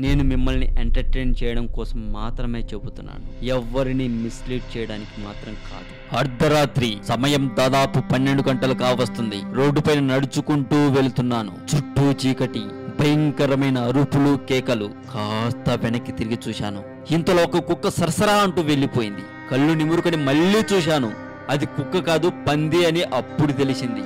నేను మిమ్మల్ని ఎంటర్టైన్ చేయడం కోసం మాత్రమే చెబుతున్నాను, ఎవ్వరిని మిస్లీడ్ చేయడానికి మాత్రం కాదు. అర్ధరాత్రి సమయం దాదాపు 12 గంటలు కావస్తుంది. రోడ్డుపైన నడుచుకుంటూ వెళుతున్నాను. చుట్టూ చీకటి, భయంకరమైన అరుపులు, కేకలు. కాస్త వెనక్కి తిరిగి చూశాను. ఇంతలో ఒక కుక్క సరసరా అంటూ వెళ్ళిపోయింది. కళ్ళు నిమురుకొని మళ్ళీ చూశాను. అది కుక్క కాదు, పంది అని అప్పుడు తెలిసింది.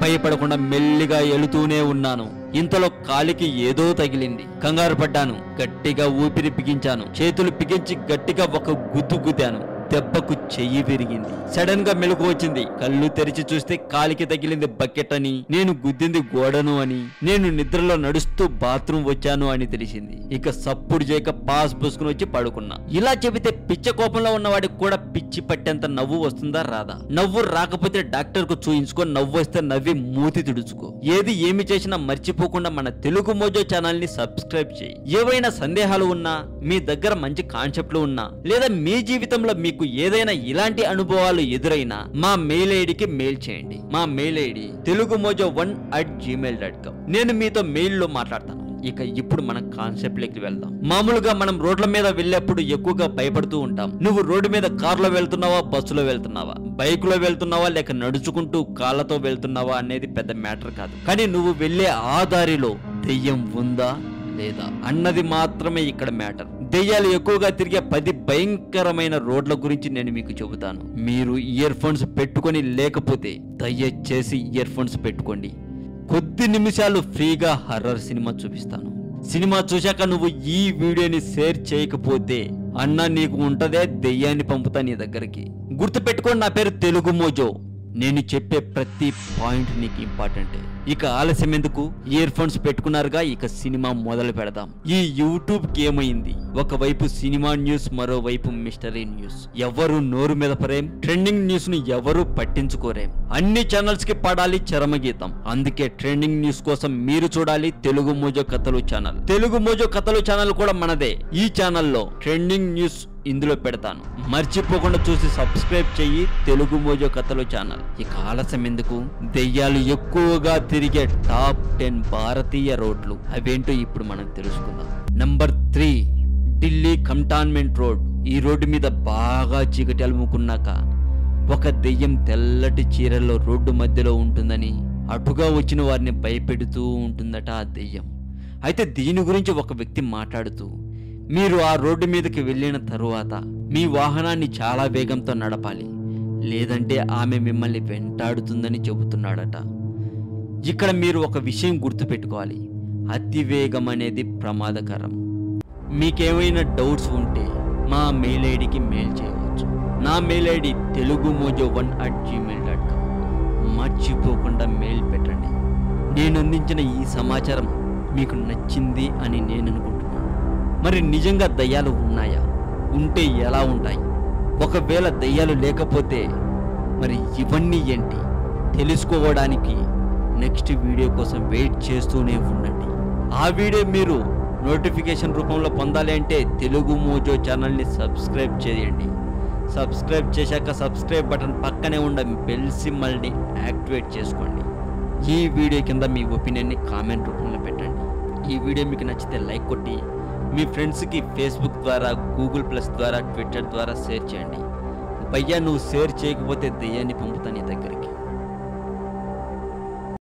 భయపడకుండా మెల్లిగా ఎలుతూనే ఉన్నాను. ఇంతలో కాలికి ఏదో తగిలింది. కంగారు పడ్డాను. గట్టిగా ఊపిరి బిగించాను. చేతులు బిగించి గట్టిగా ఒక గుద్దు గుద్దాను. దెబ్బకు చెయ్యి విరిగింది. సడన్ గా మెలకు వచ్చింది. కళ్ళు తెరిచి చూస్తే కాలికి తగిలింది బకెట్ అని, నేను గుద్దింది గోడను అని, నేను నిద్రలో నడుస్తూ బాత్రూమ్ వచ్చాను అని తెలిసింది. ఇక సప్పుడు చేయక పాస్ పూసుకుని వచ్చి పడుకున్నా. ఇలా చెబితే పిచ్చ కోపంలో ఉన్నవాడికి కూడా పిచ్చి పట్టేంత నవ్వు వస్తుందా రాదా? నవ్వు రాకపోతే డాక్టర్ కు చూయించుకో, నవ్వు వస్తే నవ్వి మూతి తుడుచుకో. ఏది ఏమి చేసినా మర్చిపోకుండా మన తెలుగు మోజో ఛానల్ ని సబ్స్క్రైబ్ చేయి. ఏవైనా సందేహాలు ఉన్నా, మీ దగ్గర మంచి కాన్సెప్ట్లు ఉన్నా, లేదా మీ జీవితంలో మీకు ఏదైనా ఇలాంటి అనుభవాలు ఎదురైనా మా మెయిల్ ఐడికి మెయిల్ చేయండి. మా మెయిల్ ఐడి telugumojo1@gmail.com. నేను మీతో మెయిల్ లో మాట్లాడతాను. ఇక ఇప్పుడు మనం కాన్సెప్ట్ లెక్కి వెళ్దాం. మామూలుగా మనం రోడ్ల మీద వెళ్ళేప్పుడు ఎక్కువగా భయపడుతూ ఉంటాం. నువ్వు రోడ్డు మీద కారులో వెళ్తున్నావా, బస్సులో వెళ్తున్నావా, బైక్ లో వెళ్తున్నావా, లేక నడుచుకుంటూ కాళ్ళతో వెళ్తున్నావా అనేది పెద్ద మ్యాటర్ కాదు. కానీ నువ్వు వెళ్లే ఆ దారిలో దెయ్యం ఉందా లేదా అన్నది మాత్రమే ఇక్కడ మ్యాటర్. దెయ్యాలు ఎక్కువగా తిరిగే 10 భయంకరమైన రోడ్ల గురించి నేను మీకు చెబుతాను. మీరు ఇయర్ ఫోన్స్ పెట్టుకొని లేకపోతే దయచేసి ఇయర్ ఫోన్స్ పెట్టుకోండి. కొద్ది నిమిషాలు ఫ్రీగా హర్రర్ సినిమా చూపిస్తాను. సినిమా చూశాక నువ్వు ఈ వీడియోని షేర్ చేయకపోతే అన్న నీకు ఉంటదే దెయ్యాన్ని పంపుతా నీ దగ్గరికి. గుర్తుపెట్టుకోండి, నా పేరు తెలుగు మోజో. నేను చెప్పే ప్రతి పాయింట్ నీకు ఇంపార్టెంటే. ఇక ఆలస్యం ఎందుకు? ఇయర్ ఫోన్స్ పెట్టుకున్నారుగా, ఇక సినిమా మొదలు పెడదాం. ఈ యూట్యూబ్ కి ఏమైంది? ఒకవైపు సినిమా న్యూస్, మరోవైపు మిస్టరీ న్యూస్. ఎవరు నోరు మీద పరేం, ట్రెండింగ్ న్యూస్ ను ఎవరు పట్టించుకోరేం. అన్ని ఛానల్స్ కి పడాలి చరమగీతం. అందుకే ట్రెండింగ్ న్యూస్ కోసం మీరు చూడాలి తెలుగు మోజో కథలు ఛానల్. తెలుగు మోజో కథలు ఛానల్ కూడా మనదే. ఈ ఛానల్లో ట్రెండింగ్ న్యూస్ ఇందులో పెడతాను. మర్చిపోకుండా చూసి సబ్స్క్రైబ్ చెయ్యి తెలుగు మోజో కథలు ఛానల్. ఇక ఆలస్యం ఎందుకు? దెయ్యాలు ఎక్కువగా తిరిగే టాప్ 10 భారతీయ రోడ్లు అవేంటో ఇప్పుడు మనం తెలుసుకుందాం. Number 3, Delhi cantonment road. ఈ రోడ్డు మీద బాగా చీకటి అలుముకున్నాక ఒక దెయ్యం తెల్లటి చీరల్లో రోడ్డు మధ్యలో ఉంటుందని, అటుగా వచ్చిన వారిని భయపెడుతూ ఉంటుందట ఆ దెయ్యం. అయితే దీని గురించి ఒక వ్యక్తి మాట్లాడుతూ, మీరు ఆ రోడ్డు మీదకి వెళ్ళిన తరువాత మీ వాహనాన్ని చాలా వేగంతో నడపాలి, లేదంటే ఆమె మిమ్మల్ని వెంటాడుతుందని చెబుతున్నాడట. ఇక్కడ మీరు ఒక విషయం గుర్తుపెట్టుకోవాలి, అతివేగం అనేది ప్రమాదకరం. మీకేమైనా డౌట్స్ ఉంటే మా మెయిల్ ఐడికి మెయిల్ చేయవచ్చు. నా మెయిల్ ఐడి telugumojo1@gmail.com. మర్చిపోకుండా మెయిల్ పెట్టండి. నేను అందించిన ఈ సమాచారం మీకు నచ్చింది అని నేను అనుకుంటున్నాను. మరి నిజంగా దయ్యాలు ఉన్నాయా? ఉంటే ఎలా ఉంటాయి? ఒకవేళ దయ్యాలు లేకపోతే మరి ఇవన్నీ ఏంటి తెలుసుకోవడానికి నెక్స్ట్ వీడియో కోసం వెయిట్ చేస్తూనే ఉండండి. ఆ వీడియో మీరు నోటిఫికేషన్ రూపంలో పొందాలి అంటే తెలుగు మోజో ఛానల్ని సబ్స్క్రైబ్ చేయండి. సబ్స్క్రైబ్ చేశాక సబ్స్క్రైబ్ బటన్ పక్కనే ఉన్న బెల్ సింబల్ని యాక్టివేట్ చేసుకోండి. ఈ వీడియో కింద మీ ఒపీనియన్ని కామెంట్ రూపంలో పెట్టండి. ఈ వీడియో మీకు నచ్చితే లైక్ కొట్టి మీ ఫ్రెండ్స్కి ఫేస్బుక్ ద్వారా, గూగుల్ ప్లస్ ద్వారా, ట్విట్టర్ ద్వారా షేర్ చేయండి. భయ్యా నువ్వు షేర్ చేయకపోతే దెయ్యాన్ని పంపుతా నీ దగ్గర.